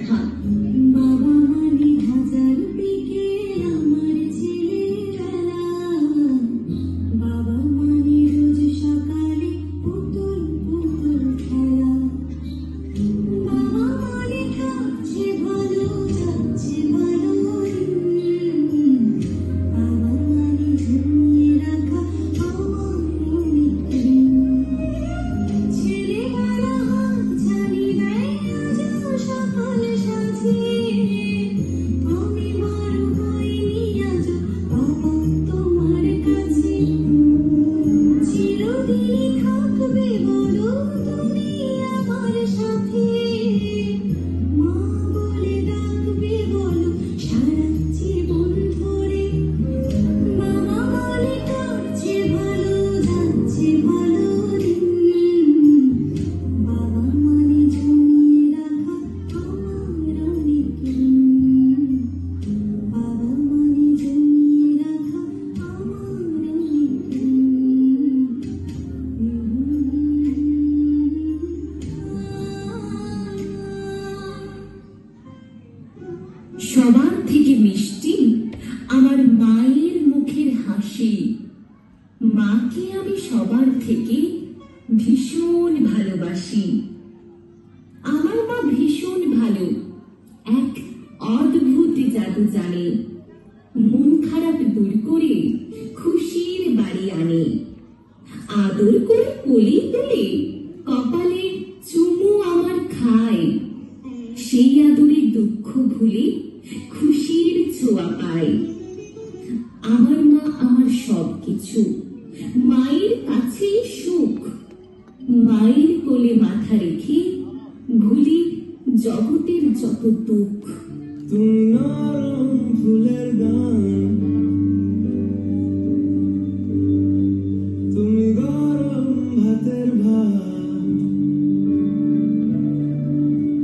বাবা মানে হাজার বিকেল আমার ছেলেবেলা, বাবা মানে রোজ সকালে পুতুল পুতুল খেলা, বাবা মানে খাচ্ছে ভালো যাচ্ছে ভালো দিন, বাবা মানে জমিয়ে রাখা আমার অনেক ঋণ। ছেলেবেলা হাতছানি দেয় আজও সকাল সাথে, আমি বড় হইনি আজও বাবা তোমার কাছে। চিরদিনই থাকবে বলো তুমি আমার সাথে, মা বলে ডাকবে বলো সারা জীবন ধরে। বাবা মানে কাটছে ভালো যাচ্ছে ভালো দিন, বাবা মানে জমিয়ে রাখা আমার অনেক ঋণ, বাবা মানে জমিয়ে রাখা আমার অনেক ঋণ। সবার থেকে মিষ্টি আমার মায়ের মুখের হাসি। মাকে আমি সবার থেকে ভীষণ ভালোবাসি। আমার মা ভীষণ ভালো, এক অদ্ভুত জাদু জানে, মন খারাপ দূর করে খুশির বাড়ি আনে। আদর করে কোলে তুলে কপালে চুমু আমার খায়, সেই আদরে দুঃখ ভুলে খুশির ছোঁয়া পায়। আমার মা আমার সবকিছু, মায়ের কাছে সুখ, মায়ের কোলে মাথা রেখে ভুলি জগতের যত দুঃখ। তুমি নরম